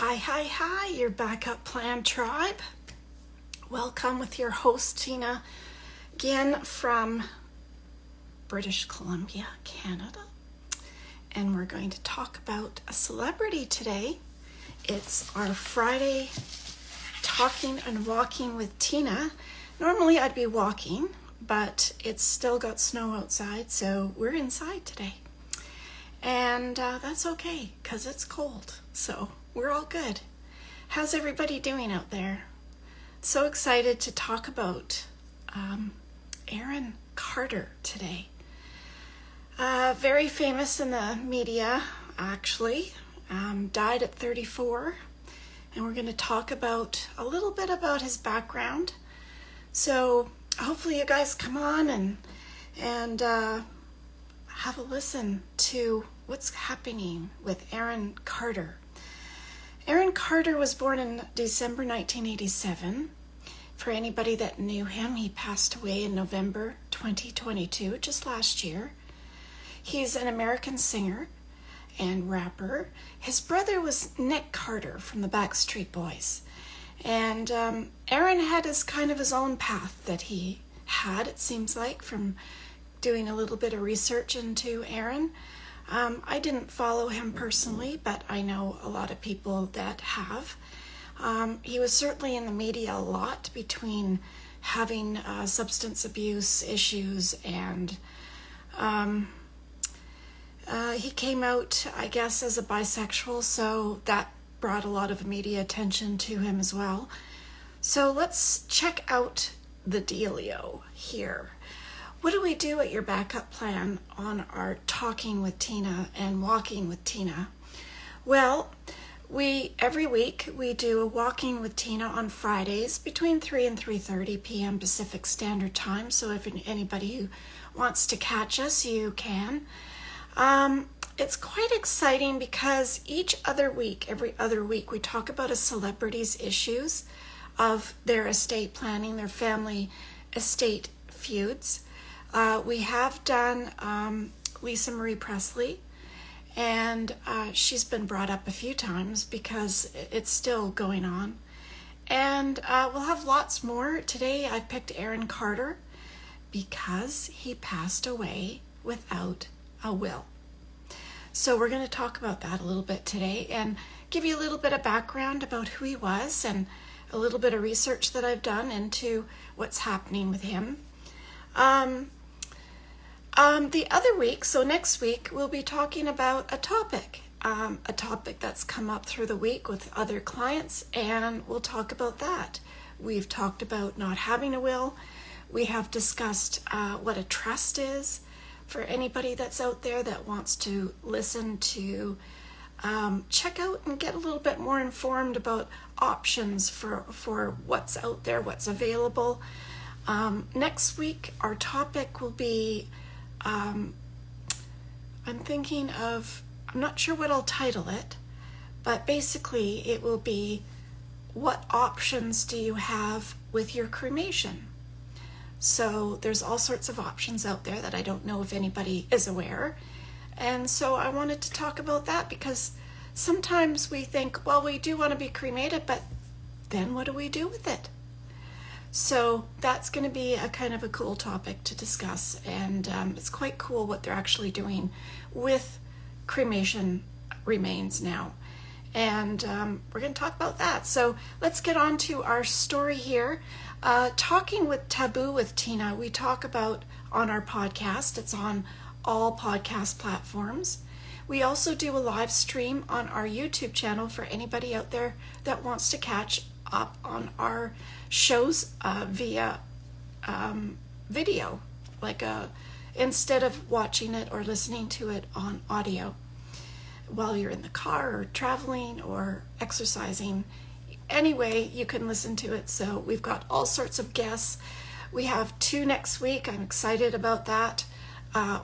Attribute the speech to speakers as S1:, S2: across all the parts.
S1: Hi, your backup plan tribe. Welcome with your host, Tina, again from British Columbia, Canada. And we're going to talk about a celebrity today. It's our Friday Talking and Walking with Tina. Normally I'd be walking, but it's still got snow outside, so we're inside today. And that's okay, because it's cold, so we're all good. How's everybody doing out there? So excited to talk about Aaron Carter today. Very famous in the media, actually. Died at 34. And we're going to talk about a little bit about his background. So hopefully you guys come on and have a listen to what's happening with Aaron Carter. Aaron Carter was born in December 1987. For anybody that knew him, he passed away in November 2022, just last year. He's an American singer and rapper. His brother was Nick Carter from the Backstreet Boys. And Aaron had his own path that he had, it seems like, from doing a little bit of research into Aaron. I didn't follow him personally, but I know a lot of people that have. He was certainly in the media a lot between having substance abuse issues and he came out, I guess, as a bisexual, so that brought a lot of media attention to him as well. So let's check out the dealio here. What do we do at your backup plan on our Talking with Tina and Walking with Tina? Well, every week we do a Walking with Tina on Fridays between 3 and 3:30 p.m. Pacific Standard Time. So if anybody who wants to catch us, you can. It's quite exciting because every other week, we talk about a celebrity's issues of their estate planning, their family estate feuds. We have done Lisa Marie Presley, and she's been brought up a few times because it's still going on. And we'll have lots more. Today I picked Aaron Carter because he passed away without a will. So we're going to talk about that a little bit today and give you a little bit of background about who he was and a little bit of research that I've done into what's happening with him. The other week, so next week, we'll be talking about a topic that's come up through the week with other clients, and we'll talk about that. We've talked about not having a will. We have discussed what a trust is for anybody that's out there that wants to listen to check out and get a little bit more informed about options for what's out there, what's available. Next week, our topic will be, I'm not sure what I'll title it, but basically it will be, what options do you have with your cremation? So there's all sorts of options out there that I don't know if anybody is aware. And so I wanted to talk about that because sometimes we think, well, we do want to be cremated, but then what do we do with it? So that's going to be a kind of a cool topic to discuss, and it's quite cool what they're actually doing with cremation remains now. And we're going to talk about that. So let's get on to our story here. Talking with Taboo with Tina, we talk about on our podcast. It's on all podcast platforms. We also do a live stream on our YouTube channel for anybody out there that wants to catch up on our shows via video, instead of watching it or listening to it on audio while you're in the car or traveling or exercising. Anyway, you can listen to it. So we've got all sorts of guests. We have 2 next week. I'm excited about that.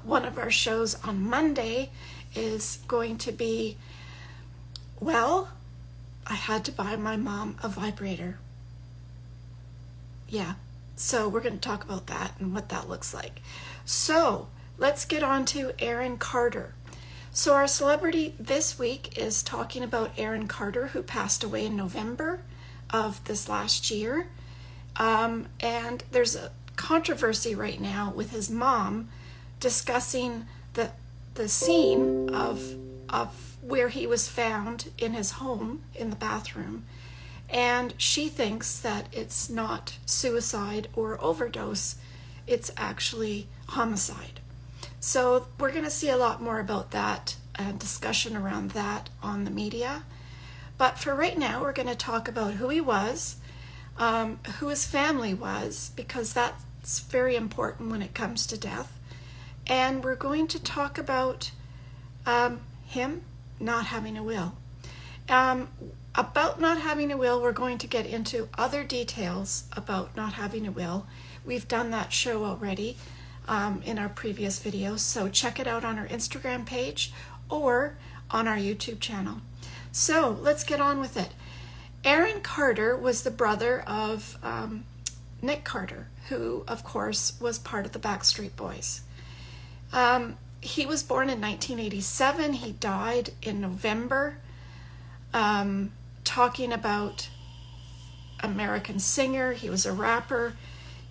S1: One of our shows on Monday is going to be, well, I had to buy my mom a vibrator. Yeah, so we're going to talk about that and what that looks like. So let's get on to Aaron Carter. So our celebrity this week is talking about Aaron Carter, who passed away in November of this last year. And there's a controversy right now with his mom discussing the scene of where he was found in his home in the bathroom. And she thinks that it's not suicide or overdose, it's actually homicide. So we're going to see a lot more about that, discussion around that on the media. But for right now, we're going to talk about who he was, who his family was, because that's very important when it comes to death. And we're going to talk about him not having a will. About not having a will, we're going to get into other details about not having a will. We've done that show already in our previous videos, so check it out on our Instagram page or on our YouTube channel. So let's get on with it. Aaron Carter was the brother of Nick Carter, who of course was part of the Backstreet Boys. He was born in 1987. He died in November. Talking about American singer, he was a rapper.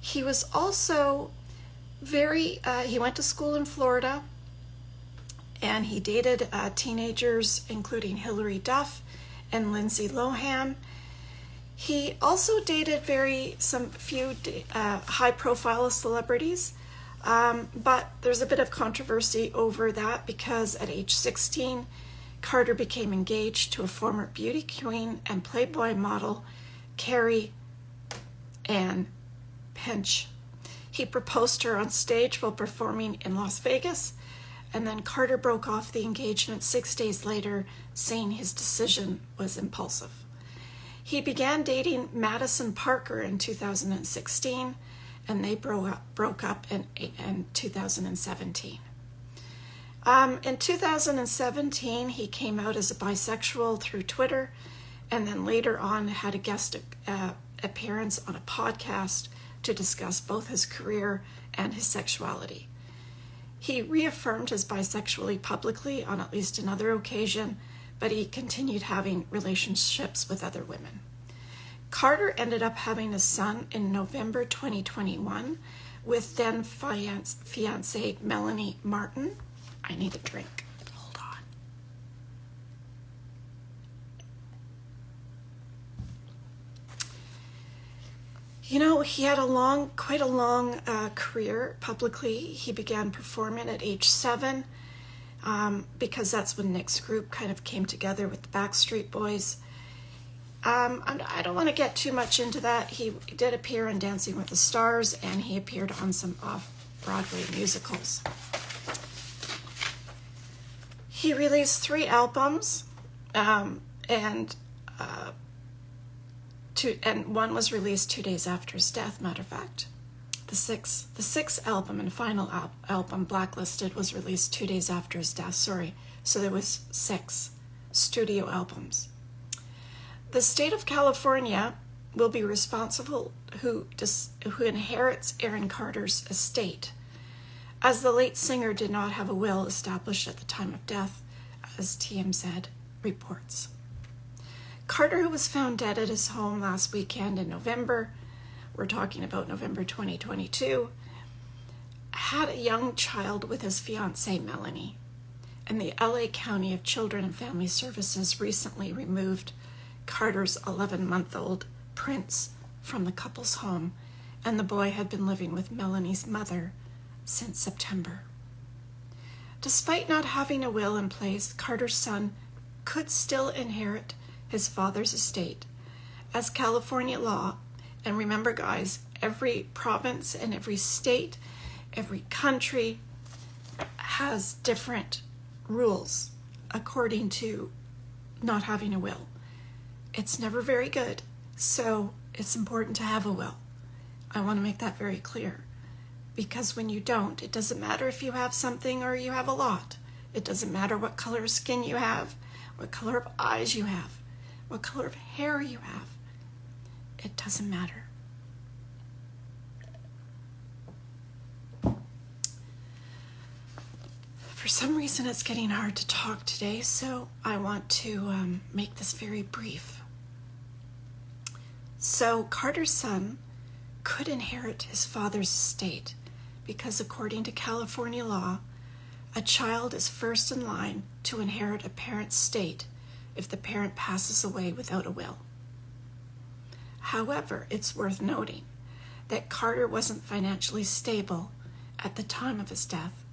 S1: He was also he went to school in Florida, and he dated teenagers including Hilary Duff and Lindsay Lohan. He also dated few high-profile celebrities, but there's a bit of controversy over that because at age 16, Carter became engaged to a former beauty queen and Playboy model, Carrie Ann Pinch. He proposed to her on stage while performing in Las Vegas, and then Carter broke off the engagement 6 days later, saying his decision was impulsive. He began dating Madison Parker in 2016, and they broke up in 2017. In 2017, he came out as a bisexual through Twitter, and then later on had a guest appearance on a podcast to discuss both his career and his sexuality. He reaffirmed his bisexuality publicly on at least another occasion, but he continued having relationships with other women. Carter ended up having a son in November 2021 with then fiancé Melanie Martin. I need a drink. Hold on. You know, he had quite a long career publicly. He began performing at age 7 because that's when Nick's group kind of came together with the Backstreet Boys. I don't want to get too much into that. He did appear on Dancing with the Stars, and he appeared on some off-Broadway musicals. He released 3 albums, and one was released 2 days after his death, matter of fact. The sixth album and final album, Blacklisted, was released 2 days after his death, sorry. So there was 6 studio albums. The state of California will be responsible who inherits Aaron Carter's estate, as the late singer did not have a will established at the time of death, as TMZ reports. Carter, who was found dead at his home last weekend in November, we're talking about November 2022, had a young child with his fiancée Melanie, and the LA County of Children and Family Services recently removed Carter's 11-month-old Prince from the couple's home, and the boy had been living with Melanie's mother since September. Despite not having a will in place, Carter's son could still inherit his father's estate, as California law, and remember guys, every province and every state, every country has different rules according to not having a will. It's never very good, so it's important to have a will. I want to make that very clear, because when you don't, it doesn't matter if you have something or you have a lot. It doesn't matter what color of skin you have, what color of eyes you have, what color of hair you have. It doesn't matter. For some reason it's getting hard to talk today, so I want to make this very brief. So Carter's son could inherit his father's estate because according to California law, a child is first in line to inherit a parent's estate if the parent passes away without a will. However, it's worth noting that Carter wasn't financially stable at the time of his death.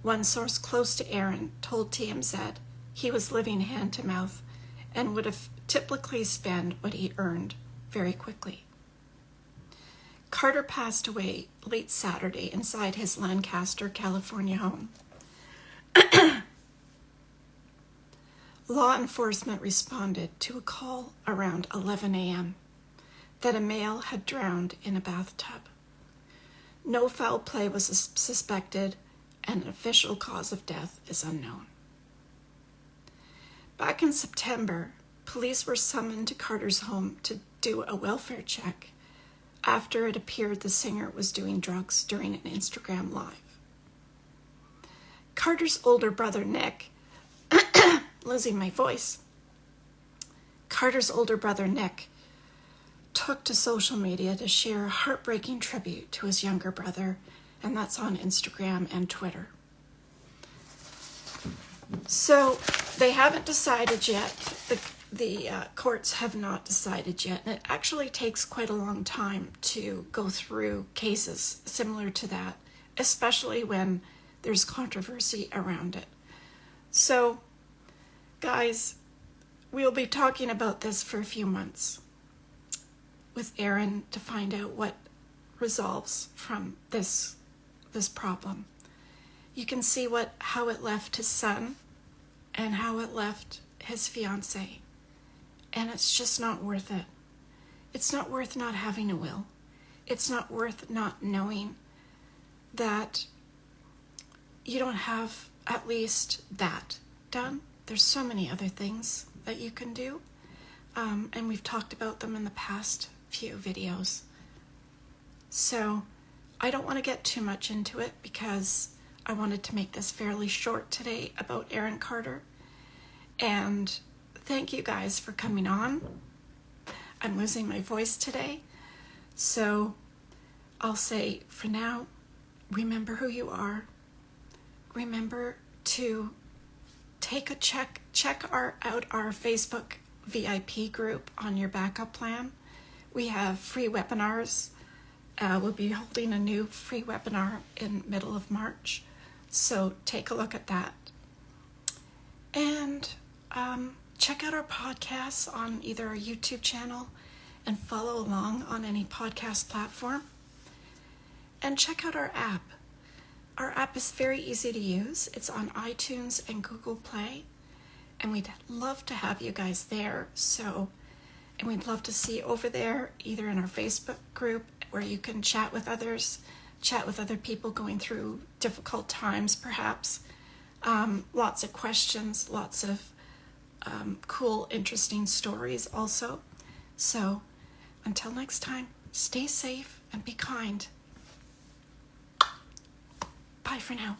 S1: One source close to Aaron told TMZ he was living hand to mouth and would have typically spent what he earned very quickly. Carter passed away late Saturday inside his Lancaster, California home. Law enforcement responded to a call around 11 a.m. that a male had drowned in a bathtub. No foul play was suspected, and an official cause of death is unknown. Back in September, police were summoned to Carter's home to do a welfare check after it appeared the singer was doing drugs during an Instagram Live. Carter's older brother, Nick, losing my voice. Carter's older brother, Nick, took to social media to share a heartbreaking tribute to his younger brother, and that's on Instagram and Twitter. So they haven't decided yet. The courts have not decided yet, and it actually takes quite a long time to go through cases similar to that, especially when there's controversy around it. So, guys, we'll be talking about this for a few months with Aaron to find out what resolves from this problem. You can see how it left his son and how it left his fiancé. And it's just not worth it. It's not worth not having a will. It's not worth not knowing that you don't have at least that done. There's so many other things that you can do. And we've talked about them in the past few videos. So I don't want to get too much into it because I wanted to make this fairly short today about Aaron Carter. And thank you guys for coming on. I'm losing my voice today. So I'll say for now, remember who you are. Remember to take a check out our Facebook VIP group on your backup plan. We have free webinars. We'll be holding a new free webinar in middle of March. So take a look at that. And check out our podcasts on either our YouTube channel and follow along on any podcast platform. And check out our app. Our app is very easy to use. It's on iTunes and Google Play. And we'd love to have you guys there. And we'd love to see you over there, either in our Facebook group where you can chat with others, chat with other people going through difficult times perhaps. Lots of questions, lots of cool, interesting stories also. So until next time, stay safe and be kind. Bye for now.